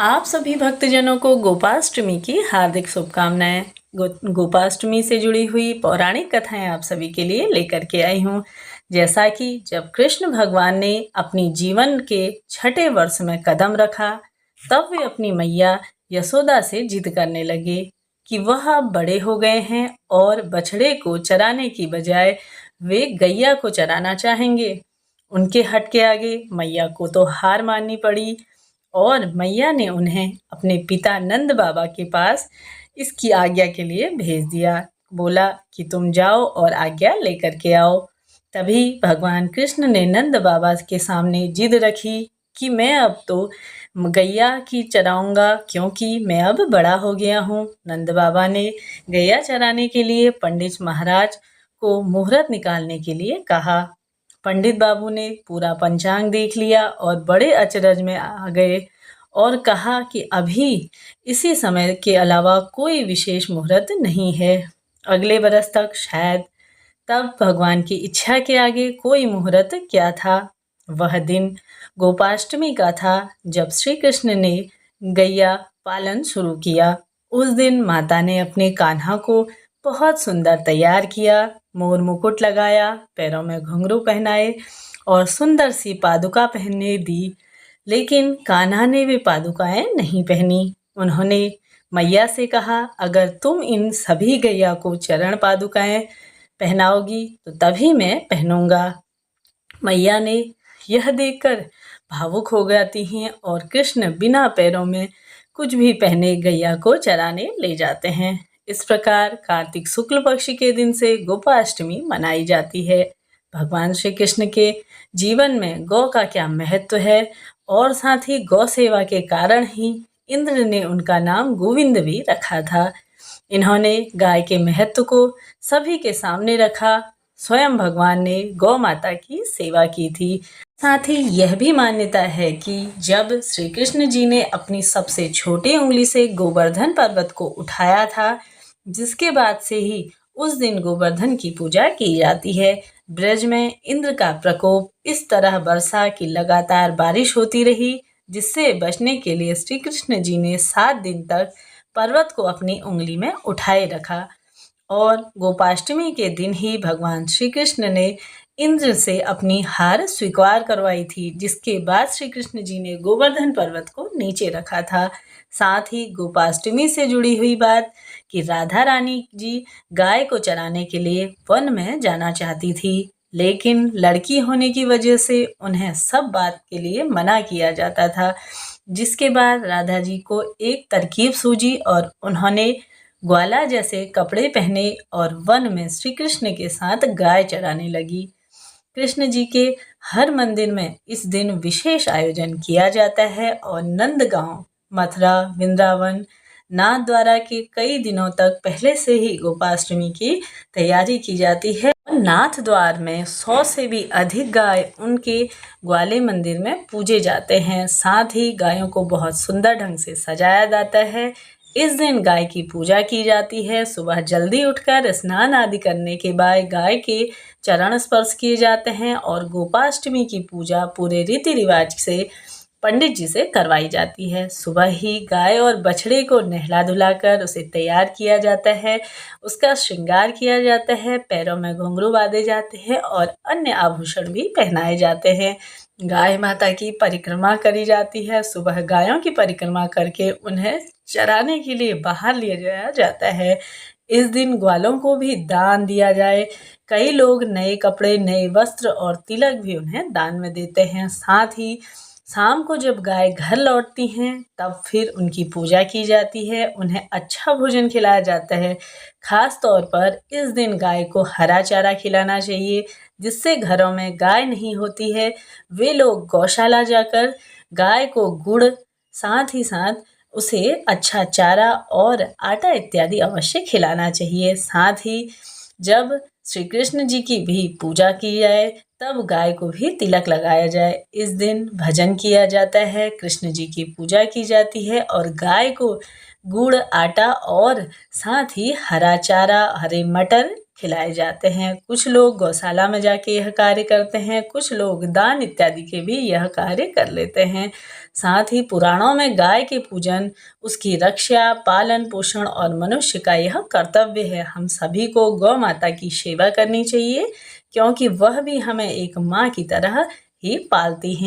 आप सभी भक्तजनों को गोपाष्टमी की हार्दिक शुभकामनाएं। गोपाष्टमी से जुड़ी हुई पौराणिक कथाएं आप सभी के लिए लेकर के आई हूँ। जैसा कि जब कृष्ण भगवान ने अपनी जीवन के छठे वर्ष में कदम रखा, तब वे अपनी मैया यशोदा से जिद करने लगे कि वह अब बड़े हो गए हैं और बछड़े को चराने की बजाय वे गैया को चराना चाहेंगे। उनके हट के आगे मैया को तो हार माननी पड़ी और मैया ने उन्हें अपने पिता नंद बाबा के पास इसकी आज्ञा के लिए भेज दिया। बोला कि तुम जाओ और आज्ञा लेकर के आओ। तभी भगवान कृष्ण ने नंद बाबा के सामने जिद रखी कि मैं अब तो गैया की चराऊंगा, क्योंकि मैं अब बड़ा हो गया हूँ। नंद बाबा ने गैया चराने के लिए पंडित महाराज को मुहूर्त निकालने के लिए कहा। पंडित बाबू ने पूरा पंचांग देख लिया और बड़े अचरज में आ गए और कहा कि अभी इसी समय के अलावा कोई विशेष मुहूर्त नहीं है, अगले बरस तक शायद। तब भगवान की इच्छा के आगे कोई मुहूर्त क्या था। वह दिन गोपाष्टमी का था, जब श्री कृष्ण ने गैया पालन शुरू किया। उस दिन माता ने अपने कान्हा को बहुत सुंदर तैयार किया, मोर मुकुट लगाया, पैरों में घुंघरू पहनाए और सुंदर सी पादुका पहनने दी। लेकिन कान्हा ने वे पादुकाएं नहीं पहनी। उन्होंने मैया से कहा, अगर तुम इन सभी गैया को चरण पादुकाएं पहनाओगी तो तभी मैं पहनूंगा। मैया ने यह देखकर भावुक हो जाती हैं और कृष्ण बिना पैरों में कुछ भी पहने गैया को चराने ले जाते हैं। इस प्रकार कार्तिक शुक्ल पक्ष के दिन से गोपाष्टमी मनाई जाती है। भगवान श्री कृष्ण के जीवन में गौ का क्या महत्व है, और साथ ही गौ सेवा के कारण ही इंद्र ने उनका नाम गोविंद भी रखा था। इन्होंने गाय के महत्व को सभी के सामने रखा। स्वयं भगवान ने गौ माता की सेवा की थी। साथ ही यह भी मान्यता है कि जब श्री कृष्ण जी ने अपनी सबसे छोटी उंगली से गोवर्धन पर्वत को उठाया था, जिसके बाद से ही उस दिन गोवर्धन की पूजा की जाती है। ब्रज में इंद्र का प्रकोप इस तरह बरसा कि लगातार बारिश होती रही, जिससे बचने के लिए श्री कृष्ण जी ने 7 दिन तक पर्वत को अपनी उंगली में उठाए रखा। और गोपाष्टमी के दिन ही भगवान श्री कृष्ण ने इंद्र से अपनी हार स्वीकार करवाई थी, जिसके बाद श्री कृष्ण जी ने गोवर्धन पर्वत को नीचे रखा था। साथ ही गोपाष्टमी से जुड़ी हुई बात कि राधा रानी जी गाय को चराने के लिए वन में जाना चाहती थी, लेकिन लड़की होने की वजह से उन्हें सब बात के लिए मना किया जाता था। जिसके बाद राधा जी को एक तरकीब सूझी और उन्होंने ग्वाला जैसे कपड़े पहने और वन में श्री कृष्ण के साथ गाय चराने लगी। कृष्ण जी के हर मंदिर में इस दिन विशेष आयोजन किया जाता है और नंदगांव, मथुरा, वृंदावन, नाथ द्वारा के कई दिनों तक पहले से ही गोपाष्टमी की तैयारी की जाती है। नाथ द्वार में 100 से भी अधिक गाय उनके ग्वाले मंदिर में पूजे जाते हैं। साथ ही गायों को बहुत सुंदर ढंग से सजाया जाता है। इस दिन गाय की पूजा की जाती है। सुबह जल्दी उठकर स्नान आदि करने के बाद गाय के चरण स्पर्श किए जाते हैं और गोपाष्टमी की पूजा पूरे रीति रिवाज से पंडित जी से करवाई जाती है। सुबह ही गाय और बछड़े को नहला धुलाकर उसे तैयार किया जाता है, उसका श्रृंगार किया जाता है, पैरों में घुंघरू बांधे जाते हैं और अन्य आभूषण भी पहनाए जाते हैं। गाय माता की परिक्रमा करी जाती है। सुबह गायों की परिक्रमा करके उन्हें चराने के लिए बाहर ले जाया जाता है। इस दिन ग्वालों को भी दान दिया जाए। कई लोग नए कपड़े, नए वस्त्र और तिलक भी उन्हें दान में देते हैं। साथ ही शाम को जब गाय घर लौटती हैं, तब फिर उनकी पूजा की जाती है, उन्हें अच्छा भोजन खिलाया जाता है। खास तौर पर इस दिन गाय को हरा चारा खिलाना चाहिए। जिससे घरों में गाय नहीं होती है, वे लोग गौशाला जाकर गाय को गुड़, साथ ही साथ उसे अच्छा चारा और आटा इत्यादि अवश्य खिलाना चाहिए। साथ ही जब श्री कृष्ण जी की भी पूजा की जाए, तब गाय को भी तिलक लगाया जाए। इस दिन भजन किया जाता है, कृष्ण जी की पूजा की जाती है और गाय को गुड़, आटा और साथ ही हरा चारा, हरे मटर खिलाए जाते हैं। कुछ लोग गौशाला में जाके यह कार्य करते हैं, कुछ लोग दान इत्यादि के भी यह कार्य कर लेते हैं। साथ ही पुराणों में गाय के पूजन, उसकी रक्षा, पालन पोषण और मनुष्य का यह कर्तव्य है। हम सभी को गौ माता की सेवा करनी चाहिए, क्योंकि वह भी हमें एक माँ की तरह ही पालती हैं।